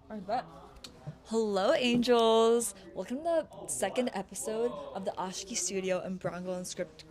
Alright, bet. Hello, angels. Welcome to the second episode of the Ashki Studio and Brown Girl Unscripted.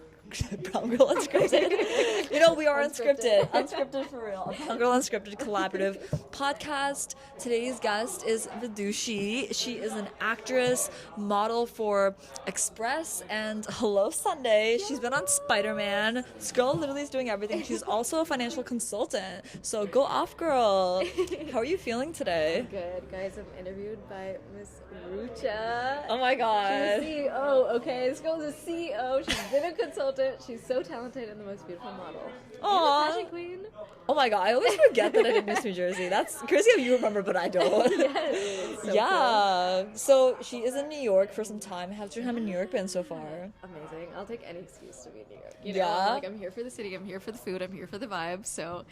Brown Girl Unscripted. We are unscripted. Unscripted for real. A Brown Girl Unscripted collaborative podcast. Today's guest is Vidushi. She is an actress, model for Express and Hello Sunday. She's been on Spider-Man. This girl literally is doing everything. She's also a financial consultant. So go off, girl. How are you feeling today? Good, guys. I'm interviewed by Miss Rucha. Oh my god. She's a CEO, okay? This girl is a CEO. She's been a consultant. She's so talented and the most beautiful model. Aww. Fashion queen. Oh my god, I always forget that I did Miss New Jersey. That's crazy how you remember, but I don't. Yes. So yeah. Cool. So she is in New York for some time. How's your time in New York been so far? Amazing. I'll take any excuse to be in New York. Yeah. I'm here for the city. I'm here for the food. I'm here for the vibe. So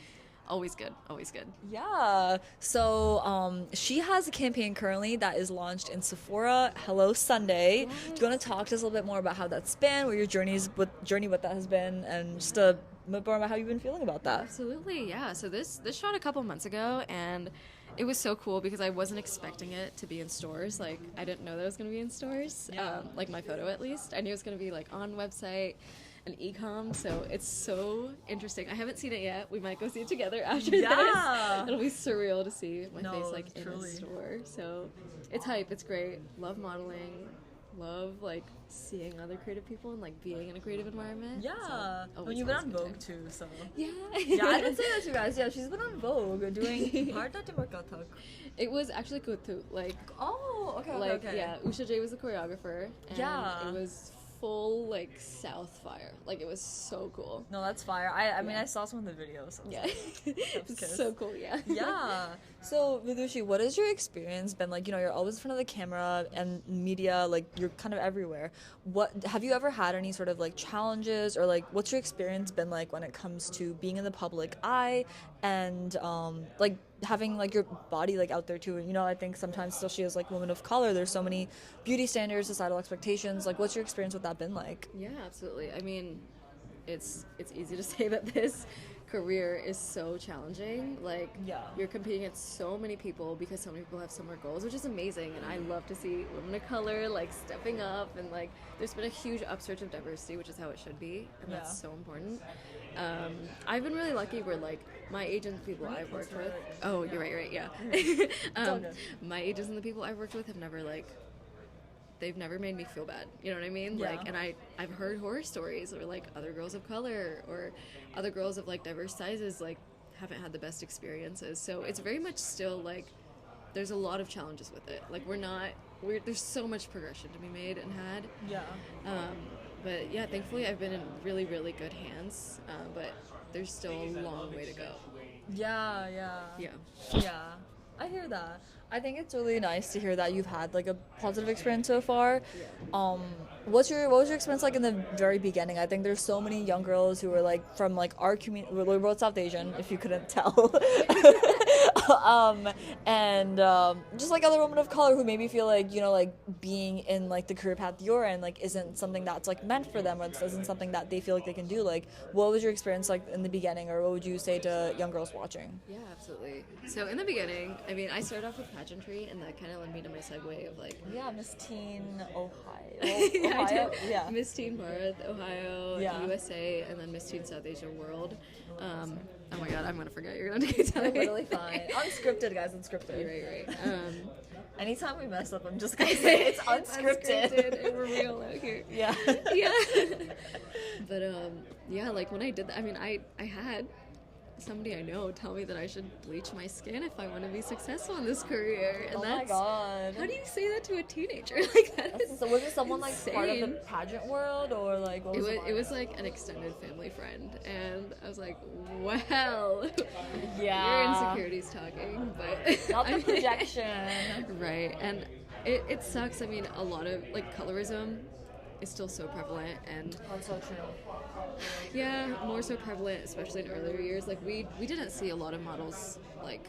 always good. Always good. Yeah. So she has a campaign currently that is launched in Sephora, Hello Sunday. Yes. Do you want to talk to us a little bit more about how that's been, what your journey with that has been, and just a bit more about how you've been feeling about that? Absolutely, yeah. So this shot a couple months ago, and it was so cool because I wasn't expecting it to be in stores. Like, I didn't know that it was going to be in stores, like my photo at least. I knew it was going to be like on website and e-com, so it's so interesting. I haven't seen it yet. We might go see it together after this. It'll be surreal to see my face like truly in a store. So it's hype. It's great. Love modeling. Love like seeing other creative people and like being in a creative environment. Yeah. So, when you've been on Vogue too, so. Yeah. Yeah, I didn't say that to you guys. Yeah, she's been on Vogue doing It was actually good too. Like, okay. Yeah, Usha J was the choreographer, and yeah, it was full like South fire. Like, it was so cool. No, that's fire. I mean, I saw some of the videos. So yeah, it's so cool. Yeah. Yeah. So Vidushi, what has your experience been like? You're always in front of the camera and media. Like, you're kind of everywhere. What have you ever had any sort of like challenges, or like what's your experience been like when it comes to being in the public eye and like having like your body like out there too? I think sometimes, especially as like women of color, there's so many beauty standards, societal expectations. Like, what's your experience with that been like? Yeah, absolutely. I mean, it's easy to say that this career is so challenging. Like, yeah, you're competing against so many people because so many people have similar goals, which is amazing. And I love to see women of color like stepping up, and like there's been a huge upsurge of diversity, which is how it should be, and that's so important. I've been really lucky where like my agents, people I've worked with. Oh, you're right. Yeah. My agents and the people I've worked with have never like. They've never made me feel bad. You know what I mean? Yeah. Like, and I've heard horror stories where like other girls of color or other girls of like diverse sizes like haven't had the best experiences. So it's very much still like there's a lot of challenges with it. Like, there's so much progression to be made and had. Yeah. But yeah, thankfully I've been in really, really good hands. But there's still a long way to go. Yeah. I hear that. I think it's really nice to hear that you've had like a positive experience so far. Yeah. What was your experience like in the very beginning? I think there's so many young girls who are like from like our community. We're both South Asian, if you couldn't tell. And just like other women of color who maybe feel like like being in like the career path you're in like isn't something that's like meant for them, or isn't something that they feel like they can do. Like, what was your experience like in the beginning, or what would you say to young girls watching? Yeah, absolutely. So in the beginning, I mean, I started off with pageantry, and that kind of led me to my segue of like Miss Teen Ohio. Ohio? Yeah. Miss Teen Bharat, Ohio, yeah. USA, and then Miss Teen South Asia World. Oh my god, I'm gonna forget. You're gonna take time. Literally fine. Unscripted, guys. Unscripted. Right. Anytime we mess up, I'm just gonna say it's unscripted. And we're real out here. Yeah. Yeah. But yeah, like when I did that, I mean, I had somebody I know tell me that I should bleach my skin if I want to be successful in this career. And my god. How do you say that to a teenager? Like, that is so was it someone insane. like part of the pageant world, or like what was it was like an extended family friend, and I was like, well, yeah, your insecurities talking, but not the projection. Right. And it sucks. I mean, a lot of like colorism is still so prevalent, and that's so true. Yeah, more so prevalent, especially in earlier years. Like, we didn't see a lot of models like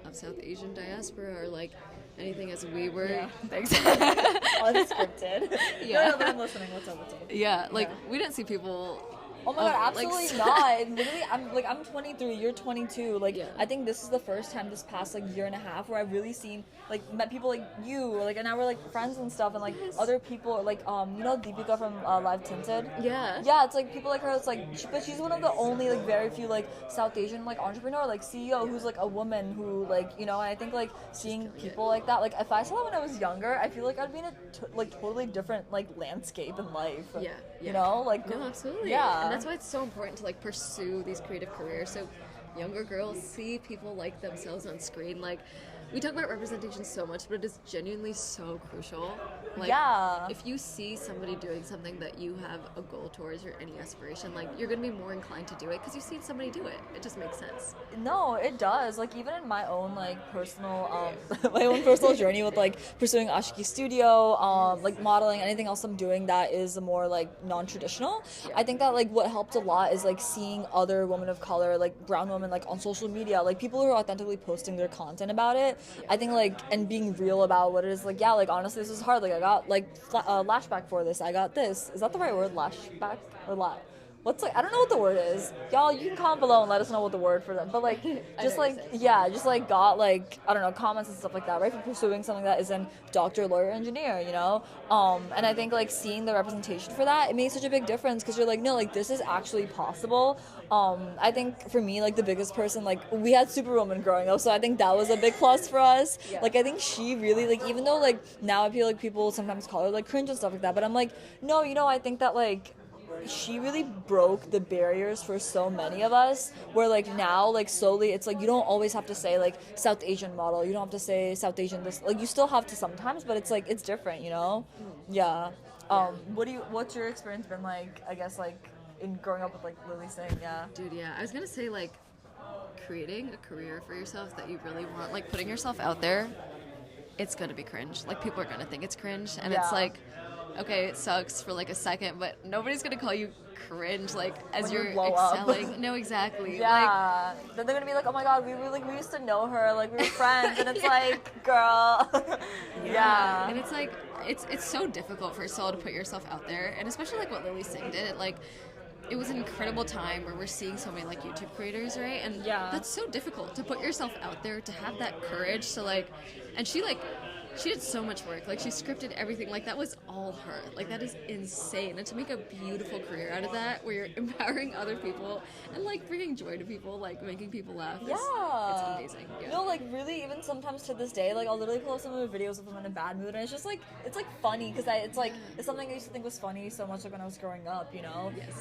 of South Asian diaspora or like anything as we were. Yeah. Thanks. Unscripted. Yeah. No, but I'm listening. What's up? Yeah, like we didn't see people Oh my god, like, absolutely not. Literally, I'm 23, you're 22. Like, Yeah. I think this is the first time this past like year and a half where I've really seen met people like you, like, and now we're like friends and stuff, and like other people like Deepika from Live Tinted. Yeah. Yeah, it's like people like her. It's like, but she's one of the only like very few like South Asian like entrepreneur, like CEO who's like a woman who like and I think like seeing people like that, like if I saw that when I was younger, I feel like I'd be in a totally different like landscape in life. Yeah. You know, like No, absolutely. Yeah. And that's why it's so important to like pursue these creative careers. So younger girls see people like themselves on screen. Like, we talk about representation so much, but it is genuinely so crucial. Like, Yeah. if you see somebody doing something that you have a goal towards or any aspiration, like, you're gonna be more inclined to do it because you've seen somebody do it. It just makes sense. No, it does. Like, even in my own like personal my own personal journey with like pursuing Ashiki Studio, like modeling, anything else I'm doing that is more like non-traditional. I think that like what helped a lot is like seeing other women of color, like brown women, like on social media, like people who are authentically posting their content about it. I think like, and being real about what it is, like, yeah, like honestly this is hard, like I got like lashback for this, I got this, is that the right word, lashback or what's like, I don't know what the word is, y'all, you can comment below and let us know what the word for them, but like just like just like got like, I don't know, comments and stuff like that, right, for pursuing something that isn't doctor, lawyer, engineer, and I think like seeing the representation for that, it made such a big difference because you're like, no, like this is actually possible. I think for me, like the biggest person, like we had Superwoman growing up, so I think that was a big plus for us. Like I think she really, like, even though like now I feel like people sometimes call her like cringe and stuff like that, but I'm like, no, I think that like she really broke the barriers for so many of us, where like now like slowly it's like you don't always have to say like South Asian model, you don't have to say South Asian this, like you still have to sometimes, but it's like it's different, yeah. What's your experience been like, I guess, like in growing up with like Lily Singh? Yeah, Dude, yeah, I was gonna say, like, creating a career for yourself that you really want, like putting yourself out there, it's gonna be cringe. Like, people are gonna think it's cringe, and it's like, okay, it sucks for like a second, but nobody's gonna call you cringe like as when you you're blow excelling. up. No, exactly. Yeah, then they're gonna be like, oh my god, we used to know her, like we were friends, and it's like, girl. Yeah. And it's like, it's so difficult for a soul to put yourself out there, and especially like what Lily Singh did. It was an incredible time where we're seeing so many like YouTube creators, right? And that's so difficult to put yourself out there, to have that courage to like, and she did so much work. Like, she scripted everything. Like, that was all her. Like, that is insane. And to make a beautiful career out of that, where you're empowering other people and, like, bringing joy to people, like, making people laugh. It's amazing. Yeah. No, like, really, even sometimes to this day, like, I'll literally pull up some of the videos if I'm in a bad mood, and it's just, like, it's, like, funny, because it's something I used to think was funny so much, like, when I was growing up, Yes.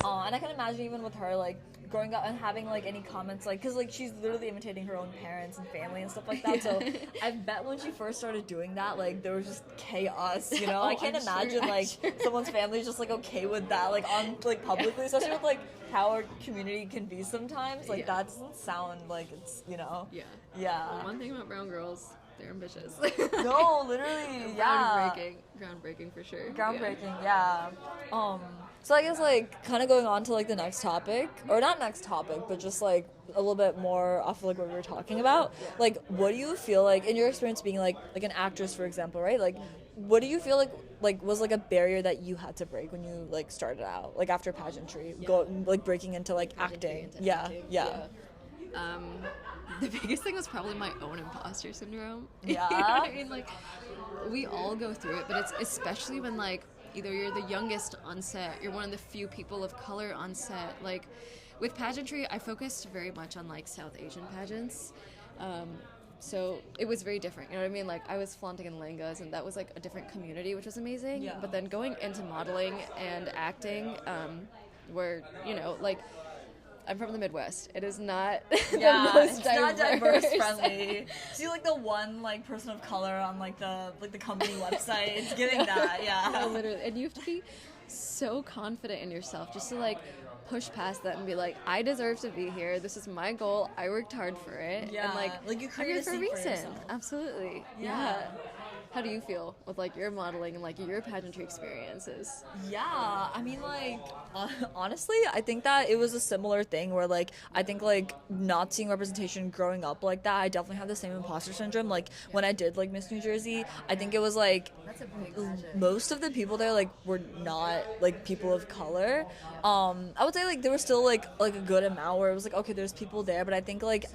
And I can imagine even with her, like, growing up and having, like, any comments, like, because, like, she's literally imitating her own parents and family and stuff like that, so I bet when she first started doing that, like, there was just chaos, I can't imagine, someone's family is just, like, okay with that, like, on, like, publicly, especially with, like, how our community can be sometimes, like, that doesn't sound like it's, Yeah. Well, one thing about brown girls, they're ambitious. No, literally, yeah. Groundbreaking for sure. Groundbreaking, yeah. So I guess, like, kind of going on to, like, the next topic, or not next topic, but just, like, a little bit more off of, like, what we were talking about. Like, what do you feel like, in your experience being, like an actress, for example, right? Like, what do you feel like was, like, a barrier that you had to break when you, like, started out, like, after pageantry, breaking into, like, acting? Yeah. The biggest thing was probably my own imposter syndrome. Yeah. You know what I mean? Like, we all go through it, but it's especially when, like, either you're the youngest on set, you're one of the few people of color on set. Like, with pageantry, I focused very much on, like, South Asian pageants. So it was very different, you know what I mean? Like, I was flaunting in lehengas, and that was, like, a different community, which was amazing. Yeah. But then going into modeling and acting, where, like, I'm from the Midwest. It is not the most not diverse friendly. So you're like the one like person of color on like the company website. It's giving that, yeah. Literally, and you have to be so confident in yourself just to like push past that and be like, I deserve to be here. This is my goal. I worked hard for it. Yeah, and like you created a for a seat for reason. yourself. Absolutely. Yeah. how do you feel with like your modeling and like your pageantry experiences? Yeah, I mean, like, honestly, I think that it was a similar thing where, like, I think, like, not seeing representation growing up like that, I definitely have the same imposter syndrome. Like, when I did, like, Miss New Jersey, I think it was, like, That's a big pageant. most of the people there, like, were not, like, people of color. I would say, like, there was still, like a good amount where it was, like, okay, there's people there, but I think, like,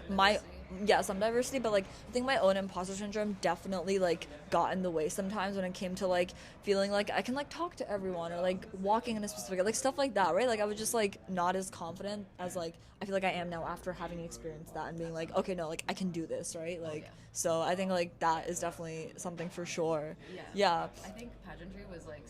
some diversity, but like I think my own imposter syndrome definitely like got in the way sometimes when it came to like feeling like I can like talk to everyone or like walking in a specific like stuff like that, right? Like I was just like not as confident as like I feel like I am now after having experienced that and being like, okay, no, like I can do this, right? Like so I think like that is definitely something for sure. Yeah. I think pageantry was like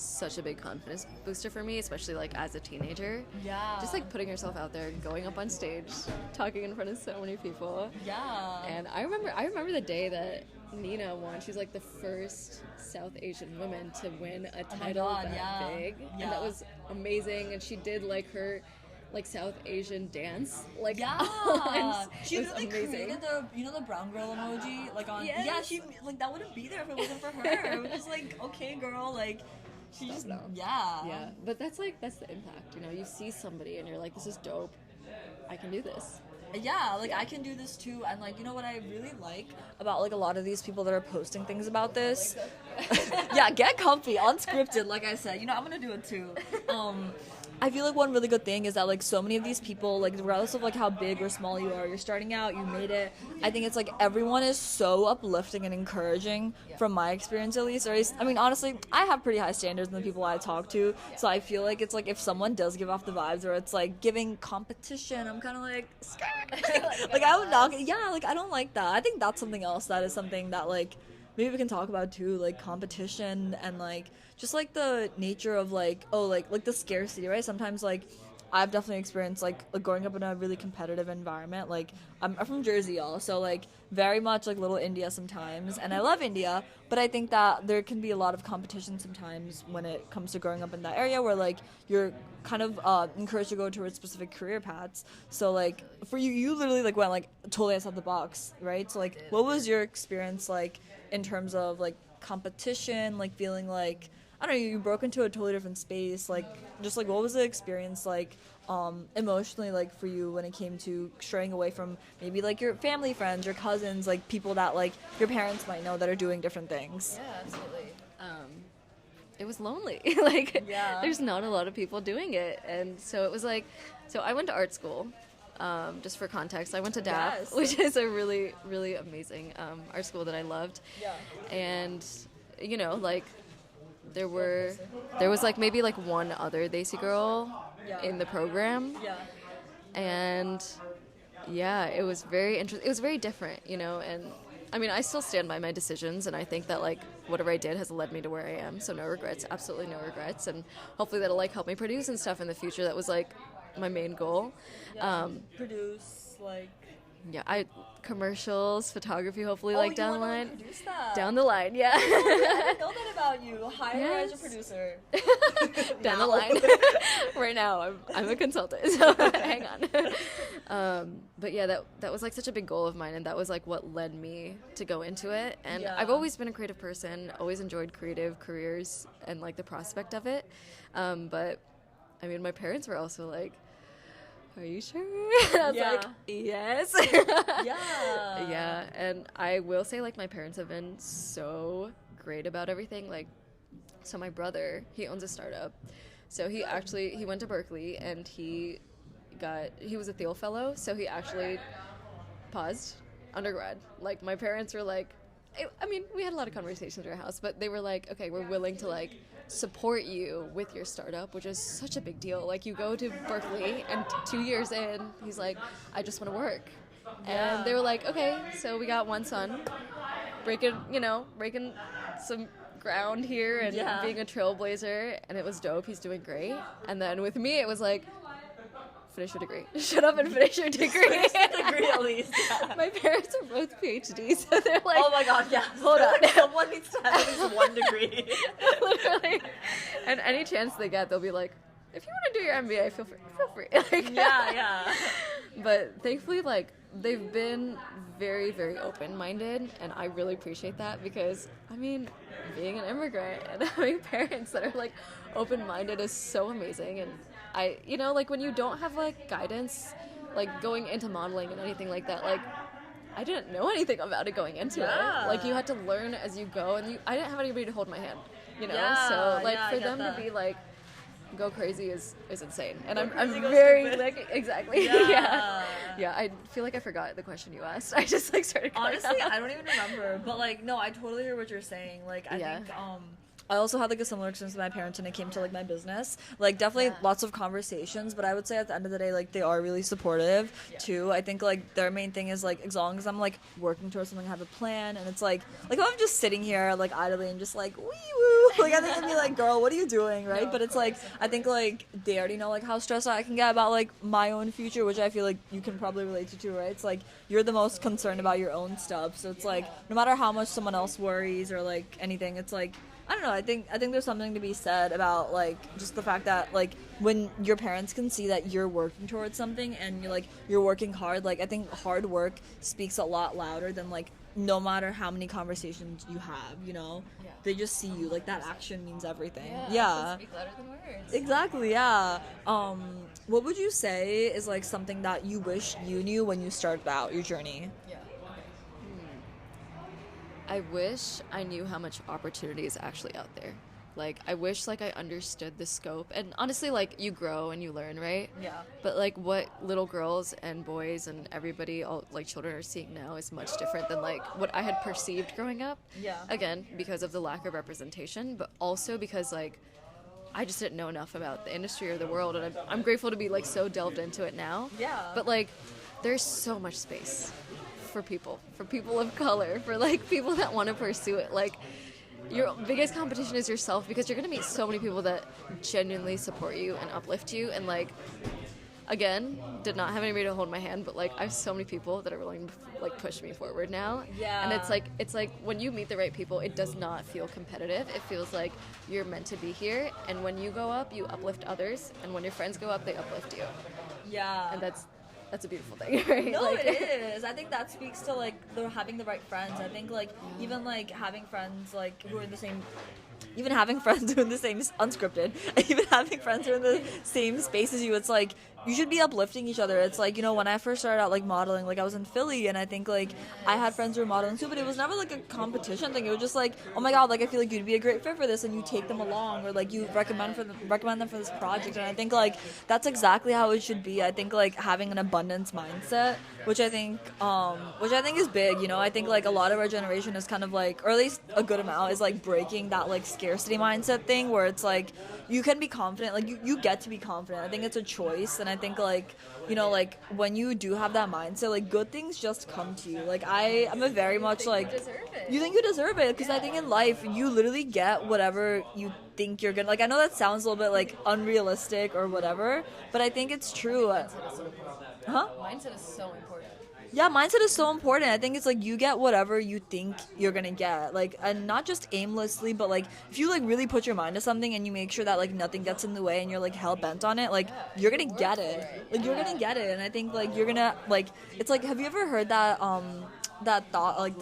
such a big confidence booster for me, especially like as a teenager. Yeah. Just like putting yourself out there, going up on stage, talking in front of so many people. Yeah. And I remember the day that Nina won. She's like the first South Asian woman to win a title that big. Yeah. And that was amazing. And she did like her like South Asian dance. Like she was really amazing. created the brown girl emoji like on she like that wouldn't be there if it wasn't for her. It was just like, okay girl, like she just yeah, but that's the impact, you know. You see somebody and you're like, this is dope, I can do this. Yeah, like I can do this too. And like, you know what I really like about like a lot of these people that are posting things about this, yeah, get comfy, unscripted, like I said, you know, I'm gonna do it too. I feel like one really good thing is that like so many of these people, like regardless of like how big or small you are, you're starting out, you made it. I think it's like everyone is so uplifting and encouraging from my experience at least. Or I mean, honestly, I have pretty high standards in the people I talk to. So I feel like it's like if someone does give off the vibes or it's like giving competition, I'm kind of like, like I would not, like I don't like that. I think that's something else that is something that like maybe we can talk about too, like competition and like just like the nature of like like the scarcity, right? Sometimes like I've definitely experienced like growing up in a really competitive environment. Like I'm from Jersey, y'all, so like very much like little India sometimes, and I love India, but I think that there can be a lot of competition sometimes when it comes to growing up in that area where like you're kind of encouraged to go towards specific career paths. So like for you literally like went like totally outside the box, right? So like what was your experience like in terms of like competition, like feeling like, I don't know, you broke into a totally different space, like just like what was the experience like emotionally like for you when it came to straying away from maybe like your family friends, your cousins, like people that like your parents might know that are doing different things? Yeah, absolutely. It was lonely. Like there's not a lot of people doing it, and so it was like, so I went to art school. Just for context, I went to DAP, which is a really, really amazing art school that I loved. Yeah. And, you know, like, there was like maybe like one other Desi girl in the program. Yeah. And, yeah, it was very interesting. It was very different, you know, and I mean, I still stand by my decisions, and I think that, like, whatever I did has led me to where I am, so no regrets, absolutely no regrets, and hopefully that'll, like, help me produce and stuff in the future. That was, like, my main goal. Produce, like... Yeah, commercials, photography, hopefully, like, down the line. Produce that? Down the line, yeah. I didn't know that about you. Hire as a producer. Down the line. Right now, I'm a consultant, so hang on. But yeah, that was like such a big goal of mine, and that was like what led me to go into it. And I've always been a creative person, always enjoyed creative careers and like the prospect of it. But I mean, my parents were also like, are you sure? I was like, yes. Yeah, and I will say, like, my parents have been so great about everything. Like, so my brother, he owns a startup. So he went to Berkeley, and he was a Thiel fellow, so he actually paused undergrad. Like, my parents were like, I mean, we had a lot of conversations at our house, but they were like, okay, we're willing to, like, support you with your startup, which is such a big deal. Like, you go to Berkeley, and 2 years in, he's like, I just want to work. And they were like, okay, so we got one son, breaking some ground here and being a trailblazer, and it was dope. He's doing great. And then with me, it was like, finish your degree. Shut up and finish your degree. Finish the degree at least. Yeah. My parents are both PhDs, so they're like, oh my god, yeah. Hold on. Someone needs to have at least one degree. Literally. And any chance they get, they'll be like, if you want to do your MBA, feel free. Like, yeah. But thankfully, like, they've been very, very open-minded, and I really appreciate that because, I mean, being an immigrant and having parents that are, like, open-minded is so amazing. And I, you know, like, when you don't have, like, guidance, like, going into modeling and anything like that, like, I didn't know anything about it going into it. Like, you had to learn as you go, and I didn't have anybody to hold my hand, you know? So, like, for them to be, like, go crazy is insane. And I'm very stupid. Like, exactly. Yeah, I feel like I forgot the question you asked. I just, like, started going honestly off. I don't even remember, but, like, no, I totally hear what you're saying. Like, I think I also had, like, a similar experience with my parents when it came to, like, my business. Like, definitely lots of conversations, but I would say at the end of the day, like, they are really supportive, too. I think, like, their main thing is, like, as long as I'm, like, working towards something, I have a plan, and it's, like, if I'm just sitting here, like, idly and just, like, wee-woo, like, I think I'd be like, girl, what are you doing, right? No, but it's, like, I think, like, they already know, like, how stressed out I can get about, like, my own future, which I feel like you can probably relate to, too, right? It's, like, you're the most concerned about your own stuff, so it's, like, no matter how much someone else worries or, like, anything, it's, like, I don't know, I think there's something to be said about, like, just the fact that, like, when your parents can see that you're working towards something and you're working hard, like, I think hard work speaks a lot louder than, like, no matter how many conversations you have, you know? Yeah. They just see you, like, that action means everything. Yeah. Speak louder than words. Exactly, yeah. What would you say is, like, something that you wish you knew when you started out your journey? Yeah. I wish I knew how much opportunity is actually out there. Like, I wish, like, I understood the scope. And honestly, like, you grow and you learn, right? Yeah. But, like, what little girls and boys and everybody, all, like, children are seeing now is much different than, like, what I had perceived growing up. Yeah. Again, because of the lack of representation, but also because, like, I just didn't know enough about the industry or the world. And I'm grateful to be, like, so delved into it now. Yeah. But, like, there's so much space for people of color, for, like, people that want to pursue it. Like, your biggest competition is yourself, because you're going to meet so many people that genuinely support you and uplift you. And, like, again, did not have anybody to hold my hand, but, like, I have so many people that are willing to, like, push me forward now. Yeah. And it's like when you meet the right people, it does not feel competitive. It feels like you're meant to be here, and when you go up, you uplift others, and when your friends go up, they uplift you. Yeah. And that's a beautiful thing, right? No, like, it is. I think that speaks to, like, having the right friends. I think, like, even, like, having friends, like, who are in the same... Even having friends who are in the same... Unscripted. Even having friends who are in the same space as you, it's, like, you should be uplifting each other. It's, like, you know, when I first started out, like, modeling, like, I was in Philly, and I think, like, I had friends who were modeling, too, but it was never, like, a competition thing. It was just, like, oh, my God, like, I feel like you'd be a great fit for this, and you take them along, or, like, you recommend them for this project, and I think, like, that's exactly how it should be. I think, like, having an abundance mindset, which I think is big, you know? I think, like, a lot of our generation is kind of, like, or at least a good amount, is, like, breaking that, like, scarcity mindset thing, where it's, like, you can be confident, like, you get to be confident. I think it's a choice, and I think, like, you know, like, when you do have that mindset, like, good things just come to you. Like, I'm a very much, like... You think you deserve it, because I think in life, you literally get whatever you think you're gonna... Like, I know that sounds a little bit, like, unrealistic or whatever, but I think it's true. Mindset is so important. Yeah, mindset is so important. I think it's, like, you get whatever you think you're gonna get. Like, and not just aimlessly, but, like, if you, like, really put your mind to something and you make sure that, like, nothing gets in the way and you're, like, hell-bent on it, like, you're gonna get it. Like, you're gonna get it. And I think, like, you're gonna, like... It's, like, have you ever heard that, that thought, like,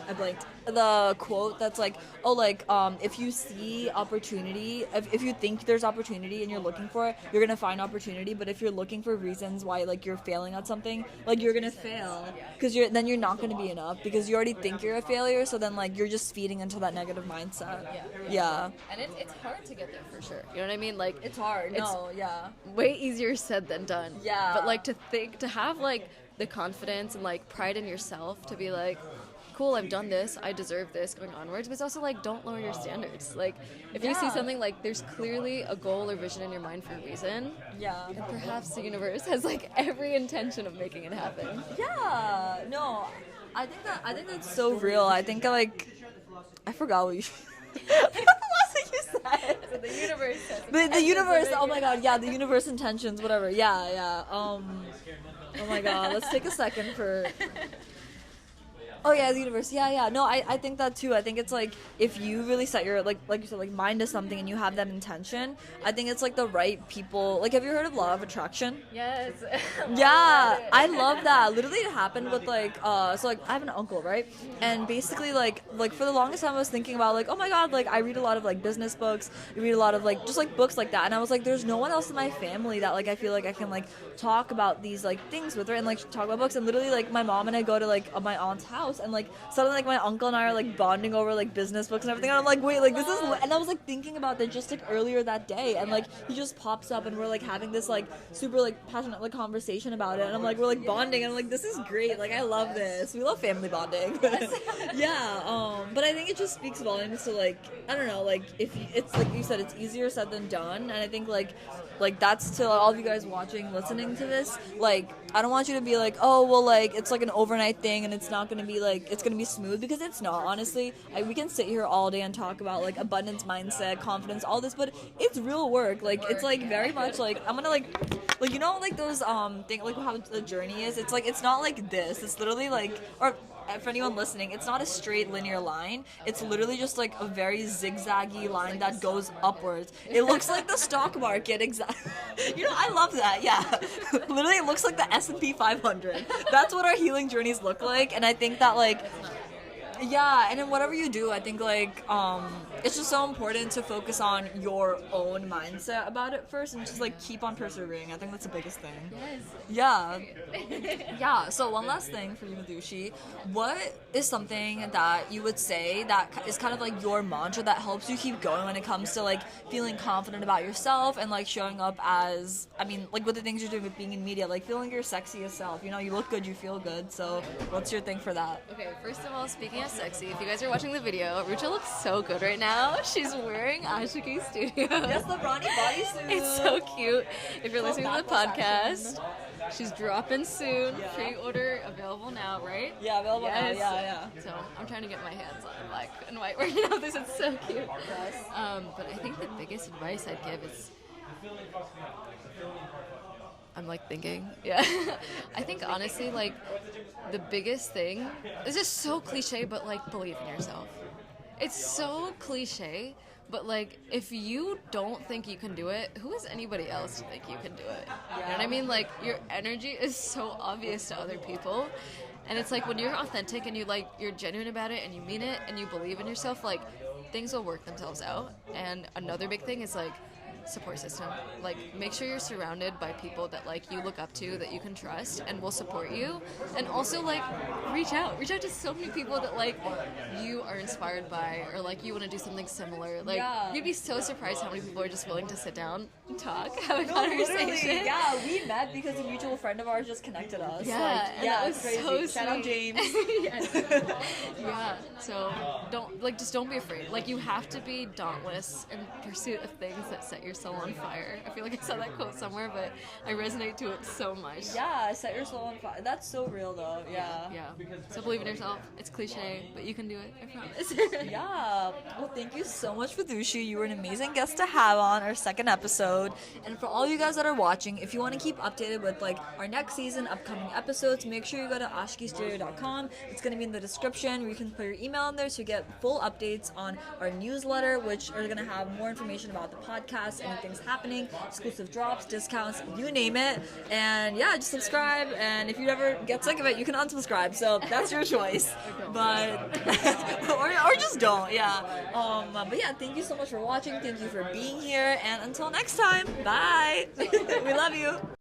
I blanked. The quote that's like, oh, like, if you see opportunity, if you think there's opportunity and you're looking for it, you're gonna find opportunity. But if you're looking for reasons why, like, you're failing at something, like, you're gonna fail, because then you're not gonna be enough, because you already think you're a failure. So then, like, you're just feeding into that negative mindset. Yeah. And it's hard to get there, for sure. You know what I mean? Like, it's hard. Way easier said than done. Yeah. But, like, to have, like, the confidence and, like, pride in yourself to be like, cool, I've done this, I deserve this, going onwards. But it's also, like, don't lower your standards. Like, if you see something, like, there's clearly a goal or vision in your mind for a reason. Yeah. And perhaps the universe has, like, every intention of making it happen. Yeah. No, I think that's so real. I think, like, I forgot what you... What was it you said? So the universe has the universe, oh my God, yeah, the universe intentions, whatever. Yeah. Oh my God, let's take a second for... Oh yeah, the universe. Yeah. No, I think that too. I think it's like if you really set your like you said, like mind to something and you have that intention, I think it's like the right people. Like, have you heard of law of attraction? Yes. Yeah, I love that. Literally, it happened with like so like I have an uncle, right? And basically like for the longest time I was thinking about like, oh my god, like I read a lot of like business books, I read a lot of like just like books like that, and I was like, there's no one else in my family that like I feel like I can like talk about these like things with her and like talk about books. And literally like my mom and I go to like my aunt's house, and like suddenly like my uncle and I are like bonding over like business books and everything, and I'm like, wait, like this is, and I was like thinking about that just like earlier that day, and like he just pops up and we're like having this like super like passionate like conversation about it, and I'm like, we're like bonding, and I'm like, this is great, like I love this, we love family bonding. Yeah, but I think it just speaks volumes to like, I don't know, like if you, it's like you said, it's easier said than done, and I think like that's to all of you guys watching, listening to this, like I don't want you to be like, oh well, like it's like an overnight thing and it's not gonna be like, it's gonna be smooth, because it's not, honestly. We can sit here all day and talk about like abundance mindset, confidence, all this, but it's real work. Like it's like very much like I'm gonna like you know like those thing like how the journey is, it's like it's not like this, it's literally like, or for anyone listening, it's not a straight linear line. It's literally just like a very zigzaggy line that goes upwards. It looks like the stock market, exactly. You know, I love that. Yeah, literally, it looks like the S&P 500. That's what our healing journeys look like, and I think that like. Yeah, and in whatever you do, I think like it's just so important to focus on your own mindset about it first, and just like keep on persevering. I think that's the biggest thing. Yes. Yeah. So one last thing for you, Vidushi, what is something that you would say that is kind of like your mantra that helps you keep going when it comes to like feeling confident about yourself and like showing up as, I mean, like with the things you're doing with being in media, like feeling your sexiest self. You know, you look good, you feel good. So what's your thing for that? Okay, first of all, speaking of sexy, if you guys are watching the video, Rucha looks so good right now. She's wearing Ashiki Studios. Yes, the Ronnie bodysuit. It's so cute. If you're listening to the podcast, she's dropping soon. Yeah. Pre-order available now, right? Yeah, available Yes. now. Yeah. So I'm trying to get my hands on black and white right now. This is so cute. Yes. But I think the biggest advice I'd give is, I'm like thinking. Yeah. I think honestly, like the biggest thing is just so cliche, but like believe in yourself. It's so cliche, but like if you don't think you can do it, who is anybody else to think you can do it? You know what I mean? Like your energy is so obvious to other people. And it's like when you're authentic and you're genuine about it and you mean it and you believe in yourself, like things will work themselves out. And another big thing is like support system. Like make sure you're surrounded by people that like you look up to, that you can trust and will support you. And also like reach out to so many people that like you are inspired by, or like you want to do something similar. Like you'd be so surprised how many people are just willing to sit down and talk, have a conversation. Literally, yeah, we met because a mutual friend of ours just connected us. Yeah, like, and that was crazy. so Shout out sweet. James. Yes. Yeah, so just don't be afraid. Like you have to be dauntless in pursuit of things that set your soul on fire. I feel like I saw that quote somewhere, but I resonate to it so much. Yeah, set your soul on fire. That's so real though. Yeah. So believe in yourself. It's cliche, but you can do it. I promise. Yeah. Well, thank you so much, Vidushi. You were an amazing guest to have on our second episode. And for all you guys that are watching, if you want to keep updated with like our next season, upcoming episodes, make sure you go to ashkistudio.com. It's going to be in the description where you can put your email in there to get full updates on our newsletter, which are going to have more information about the podcast, anything's happening, exclusive drops, discounts, you name it. And yeah, just subscribe. And if you ever get sick of it, you can unsubscribe. So that's your choice. But or just don't. Yeah. But yeah, thank you so much for watching. Thank you for being here. And until next time, bye. We love you.